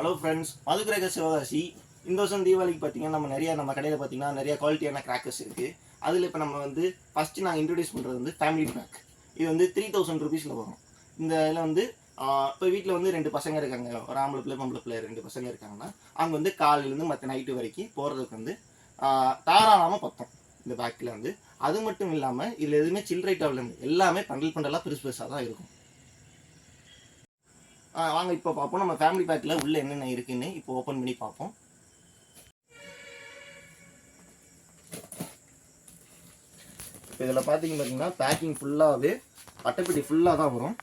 Hello friends, மதுக்கிரக Sivakasi. இந்த வருஷம் தீபாவளிக்கு பார்த்தீங்கன்னா நம்ம கடையில் பார்த்தீங்கன்னா நிறைய குவாலிட்டியான கிராக்கர்ஸ் இருக்குது. அதில் இப்போ நம்ம ஃபஸ்ட்டு நாங்கள் இன்ட்ரடியூஸ் பண்ணுறது ஃபேமிலி பேக். இது 3000 ருபீஸில் வரும். இந்த இதில் இப்போ வீட்டில் 2 பசங்க இருக்காங்க, ஒரு ஆம்பளை பிள்ளை பொம்பளை பிள்ளை 2 பசங்க இருக்காங்கன்னா அவங்க காலையிலேருந்து மற்ற நைட்டு வரைக்கும் போகிறதுக்கு தாராளமாக பத்தம் இந்த பேக்கில். அது மட்டும் இல்லாமல் இதில் எதுவுமே சில்லறை அவைலபிள், எல்லாமே பண்டலாக பெருசாக தான் இருக்கும். வாங்க இப்போ பார்ப்போம் நம்ம ஃபேமிலி பேக்கில் உள்ளே என்னென்ன இருக்குன்னு இப்போ ஓப்பன் பண்ணி பார்ப்போம். இப்போ இதில் பார்த்தீங்கன்னா பேக்கிங் ஃபுல்லாகவே அட்டைப்பெட்டி ஃபுல்லாக தான் வரும்.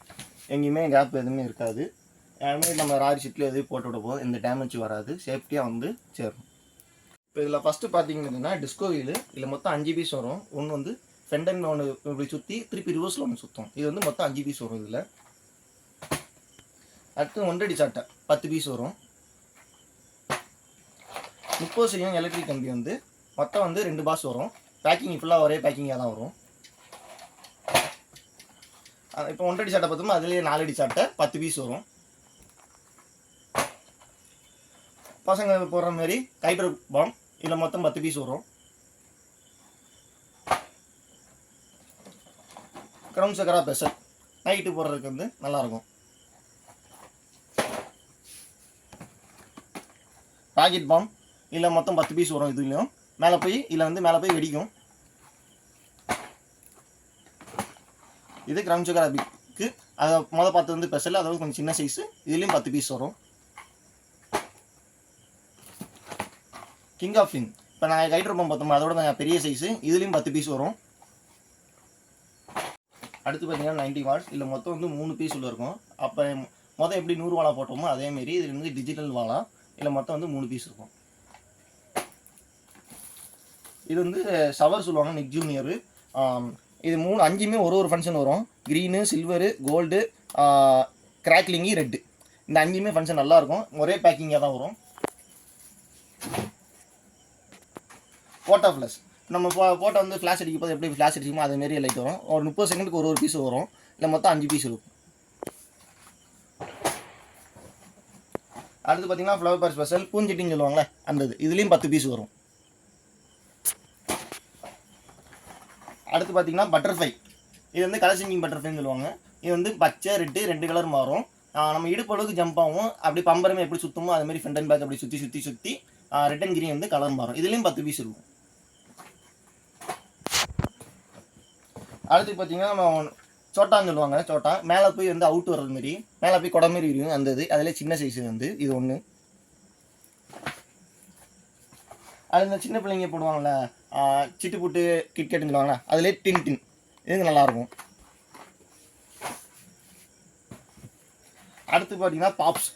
எங்கேயுமே கேப் எதுவுமே இருக்காது. அதுமாதிரி நம்ம ராரி ஷீட்டில் எதுவும் போட்டு விட போதும், எந்த டேமேஜ் வராது, சேஃப்டியாக சேரும். இப்போ இதில் ஃபஸ்ட்டு பார்த்தீங்கன்னா டிஸ்கோ வீலு. இதில் மொத்தம் 5 பீஸ் வரும். ஒன்று ஃபெண்டன் ஒன்று இப்படி சுற்றி திருப்பி ரிவர்ஸில் ஒன்று சுற்றும். இது மொத்தம் 5 பீஸ் வரும். இதில் அடுத்து 1 அடி சாட்டை 10 பீஸ் வரும். 30 செய்யும் எலக்ட்ரிக் கம்பி மொத்தம் 2 பாஸ் வரும். பேக்கிங் ஃபுல்லாக ஒரே பேக்கிங்காக தான் வரும். இப்போ 1 அடி சாட்டை பார்த்தோம்னா அதுலேயே 4 அடி சாட்டை 10 பீஸ் வரும். பசங்க போடுற மாதிரி கைட்ரு பாம் இதில் மொத்தம் 10 பீஸ் வரும். க்ரௌன் சக்கரா பெசல் நைட்டு போடுறதுக்கு நல்லாயிருக்கும். ராக்கெட் பாம் இதில் மொத்தம் 10 பீஸ் வரும். இதுலேயும் மேலே போய் வெடிக்கும். இது கிரவுண்ட் சக்கரா பிக்கு. அதை பார்த்து ஸ்பெஷல், அதாவது கொஞ்சம் சின்ன சைஸு. இதுலேயும் 10 பீஸ் வரும். கிங் ஆஃப் ஃபின் இப்போ நான் கைட்ரு பாம் பார்த்தோம், அதோட பெரிய சைஸு. இதுலேயும் 10 பீஸ் வரும். அடுத்து பார்த்தீங்கன்னா 90 வாட்ஸ். இதில் மொத்தம் 3 பீஸ் உள்ள இருக்கும். அப்போ எப்படி 100 வாழா போட்டோமோ அதேமாரி இது டிஜிட்டல் வாழா. இதில் மொத்தம் 3 பீஸ் இருக்கும். இது ஷவர் சொல்லுவாங்க, நிக் ஜூனியரு. இது 5மே ஒரு ஃபங்க்ஷன் வரும். க்ரீனு, சில்வரு, கோல்டு, கிராக்லிங்கி, ரெட்டு. இந்த 5மே ஃபங்க்ஷன் நல்லாயிருக்கும். ஒரே பேக்கிங்காக தான் வரும். ஃபோட்டோ ஃப்ளாஷ் நம்ம ஃபோட்டோ ஃப்ளாஷ் அடிக்கும் போது எப்படி ஃப்ளாஷ் அடிக்குமோ அதேமாரி லைட் வரும். ஒரு 30 செகண்டுக்கு ஒரு பீஸ் வரும். இல்லை மொத்தம் 5 பீஸ் இருக்கும். அடுத்து பார்த்தீங்கன்னா ஃப்ளவர் பார் ஸ்பெஷல் பூஞ்செட்டின்னு சொல்லுவாங்களே அந்த இதுலேயும் 10 பீஸ் வரும். அடுத்து பார்த்தீங்கன்னா பட்டர்ஃப்ளை. இது கலர் சிங்கிங் பட்டர்ஃப்ளைன்னு சொல்லுவாங்க. இது பச்சை ரெட்டு 2 கலர் மாறும். நம்ம இடுப்பளவுக்கு ஜம்ப் ஆகும். அப்படி பம்பரமே எப்படி சுற்றுமோ அதுமாதிரி ஃப்ரண்ட் அண்ட் பேக் அப்படி சுற்றி ரெட் அண்ட் கிரீன் கலர் மாறும். இதுலேயும் 10 பீஸ் இருக்கும். அடுத்து பார்த்தீங்கன்னா நம்ம சோட்டான்னு சொல்லுவாங்க. சோட்டா மேலே போய் அவுட் வர்றது மாரி, மேலே போய் குடை மாரி இருக்கும். அதில் சின்ன சைஸு இது ஒன்று. அது இந்த சின்ன பிள்ளைங்க போடுவாங்கள்ல, சிட்டு புட்டு கிட்கெட்டுன்னு சொல்லுவாங்களா, அதிலே டின் இதுக்கு நல்லாயிருக்கும். அடுத்து பார்த்தீங்கன்னா பாப்ஸ்.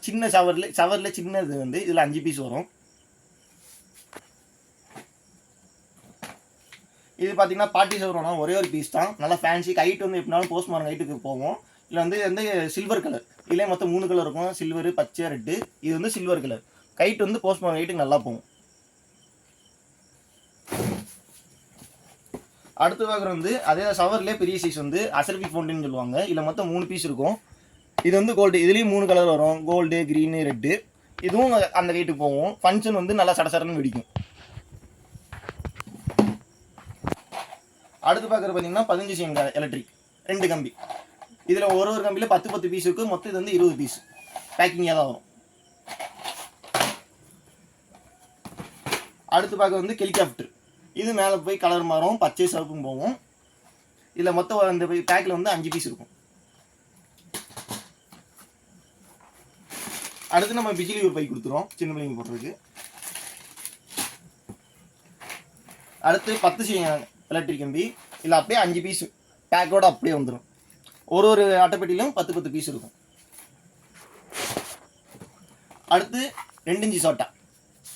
சின்ன ஷவரில் சின்னது இதில் 5 பீஸ் வரும். இது பார்த்தீங்கன்னா பார்ட்டி ஷவர்னா ஒரே ஒரு பீஸ் தான். நல்லா ஃபேன்சி கைட் எப்படினாலும் போஸ்ட் மார்க் கைட்டுக்கு போவோம். இதில் சில்வர் கலர். இதிலே மொத்தம் 3 கலர் இருக்கும். சில்வரு, பச்சை, ரெட்டு. இது silver colour. Kite post mark கைட்டுக்கு நல்லா போகும். அடுத்து பார்க்குறது அதே ஷவர்லேயே பெரிய சைஸ் அசர்பி ஃபவுண்டின்னு சொல்லுவாங்க. இதில் மொத்தம் 3 பீஸ் இருக்கும். இது கோல்டு. இதுலேயும் 3 கலர் வரும். Gold, green, red. இதுவும் அந்த கைட்டுக்கு போகும். ஃபங்க்ஷன் நல்லா சடசடன்னு வெடிக்கும். அடுத்து பார்க்குறது பார்த்தீங்கன்னா 15 சிஎம் எலக்ட்ரிக் 2 கம்பி. இதில் ஒரு கம்பியில் 10 பீஸ் இருக்குது. மொத்தம் இது 20 பீஸ் பேக்கிங்காக தான் வரும். அடுத்து பார்க்க ஹெலிகாப்டர். இது மேலே போய் கலர் மாறும், பச்சை சிவப்பும் போகும். இதில் மொத்தம் அந்த பேக்கில் 5 பீஸ் இருக்கும். அடுத்து நம்ம பிஜிலி ஒரு பை கொடுத்துருவோம் சின்ன பிள்ளைங்க போடுறதுக்கு. அடுத்து 10 சிஎம் எலக்ட்ரிக் கம்பி. இல்லை அப்படியே 5 பீஸ் பேக்கோடு அப்படியே வந்துடும். ஒரு அட்டைப்பெட்டியிலும் 10 பீஸ் இருக்கும். அடுத்து 2 இன்ச்சு சோட்டா.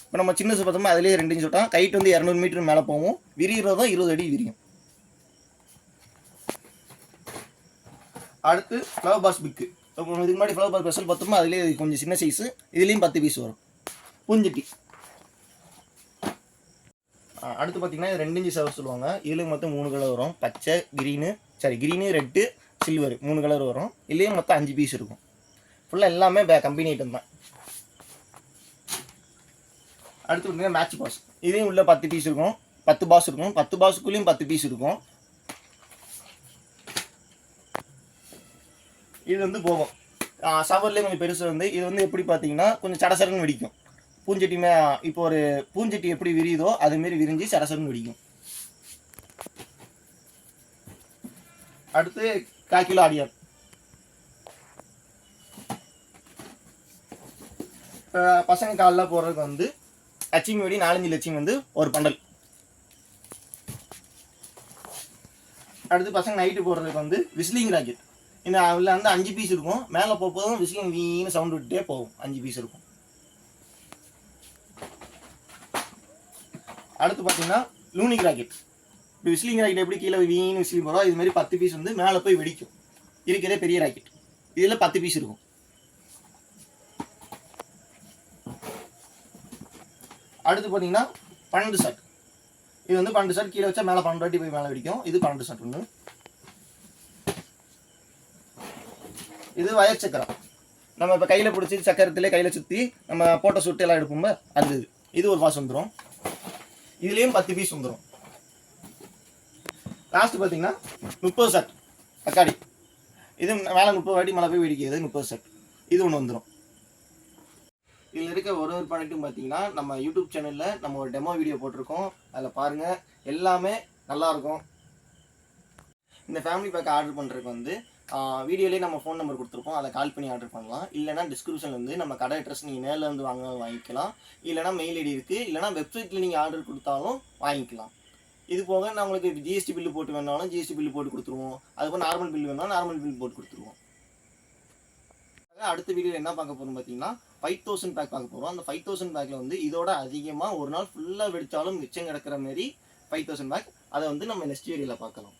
இப்போ நம்ம சின்ன பார்த்தோம்னா அதிலே 2 இன்ச்சு சோட்டா. கைட் 200 மீட்டர் மேலே போகும். விரிகிறதும் 20 அடி விரியும். அடுத்து ஃப்ளவர் பாஸ் பிக்கு. இதுக்கு முன்னாடி ஃப்ளவர் பாஸ் ஸ்பெஷல் பார்த்தோம்னா அதிலே கொஞ்சம் சின்ன சைஸு. இதுலேயும் 10 பீஸ் வரும். பூஞ்சட்டி. அடுத்து பார்த்தீங்கன்னா 2 இன்ச்சு ஷவர் சொல்லுவாங்க. இதுலேயும் மொத்தம் 3 கலர் வரும். பச்சை, க்ரீனு, ரெட்டு, சில்வர் 3 கலர் வரும். இதுலேயும் மொத்தம் 5 பீஸ் இருக்கும். ஃபுல்லாக எல்லாமே கம்பெனி ஐட்டம் தான். அடுத்து பார்த்தீங்கன்னா மேட்ச் பாஸ். இதையும் உள்ள 10 பீஸ் இருக்கும், 10 பாஸ் இருக்கும். 10 பாஸுக்குள்ளேயும் 10 பீஸ் இருக்கும். இது வந்து போகும் ஷவர்லேயே கொஞ்சம் பெருசு. வந்து இது வந்து எப்படி பார்த்தீங்கன்னா கொஞ்சம் சடசரன்னு வெடிக்கும். பூஞ்சட்டியுமே இப்போ ஒரு பூஞ்சட்டி எப்படி விரியுதோ அதுமாரி விரிஞ்சு சடசரன்னு வெடிக்கும். அடுத்து 1/4 கிலோ ஆடியார். பசங்க காலில் போடுறதுக்கு வந்து லட்சுமி வெடி 4-5 லட்சுமி வந்து ஒரு பண்டல். அடுத்து பசங்க நைட்டு போடுறதுக்கு வந்து விஸ்லிங் ராக்கெட். இந்த அதில் வந்து 5 பீஸ் இருக்கும். மேலே போகும்போதும் விஸ்லிங் வீணு சவுண்ட் விட்டுட்டே போகும். 5 பீஸ் இருக்கும். அடுத்து பார்த்தீங்கன்னா லூனிக் ராக்கெட். இப்போ விஸ்லிங் ராக்கெட் எப்படி கீழே வீணு விஸ்லிங் போகிறோம், இதுமாரி 10 பீஸ் வந்து மேலே போய் வெடிக்கும். இருக்கிறதே பெரிய ராக்கெட். இதில் 10 பீஸ் இருக்கும். அடுத்து பார்த்தீங்கன்னா 12 ஷாட். இது வந்து 12 ஷாட் கீழே வச்சா மேலே 12 வாட்டி போய் மேலே வெடிக்கும். இது 12 ஷாட் ஒன்று. இது வயர் சக்கரம். நம்ம இப்போ கையில் பிடிச்சி சக்கரத்திலே கையில் சுற்றி நம்ம போட்ட சுட்டு எல்லாம் எடுப்போம். அது இது ஒரு பாஸ் வந்துடும். இதுலேயும் 10 பீஸ் வந்துடும். லாஸ்ட் பார்த்தீங்கன்னா 30 ஷாட் தக்காளி. இது மேலே 30 வாட்டி மேலே போய் வெடிக்கிறது 30 ஷாட். இது ஒன்று வந்துடும். இதில் இருக்க ஒரு ப்ராடக்ட்டும் பார்த்தீங்கன்னா நம்ம யூடியூப் சேனலில் நம்ம ஒரு டெமோ வீடியோ போட்டிருக்கோம். அதில் பாருங்கள், எல்லாமே நல்லாயிருக்கும். இந்த ஃபேமிலி பேக் ஆர்டர் பண்ணுறதுக்கு வந்து வீடியோலேயே நம்ம ஃபோன் நம்பர் கொடுத்துருப்போம். அதை கால் பண்ணி ஆர்டர் பண்ணலாம். இல்லைனா டிஸ்கிரிப்ஷனில் வந்து நம்ம கடை அட்ரஸ் நீங்கள் நேரில் வந்து வாங்கிக்கலாம். இல்லைனா மெயில் ஐடி இருக்குது. இல்லைனா வெப்சைட்டில் நீங்கள் ஆர்டர் கொடுத்தாலும் வாங்கிக்கலாம். இது போக நான் உங்களுக்கு ஜிஎஸ்டி பில்லு போட்டு வேணாலும் ஜிஎஸ்டி பில்லு போட்டு கொடுத்துருவோம். அதுபோல் நார்மல் பில் வேணாலும் நார்மல் பில் போட்டு கொடுத்துருவோம். அடுத்த வீடியோவில் என்ன பார்க்க போகிறோம் பார்த்தீங்கன்னா 5000 பேக் பார்க்க போகிறோம். அந்த 5000 பேக்கில் வந்து இதோட அதிகமாக ஒரு நாள் ஃபுல்லாக வெடித்தாலும் மிச்சம் கிடக்கிற மாதிரி 5000 பேக். அதை வந்து நம்ம நெக்ஸ்ட் வீடியோவில் பார்க்கலாம்.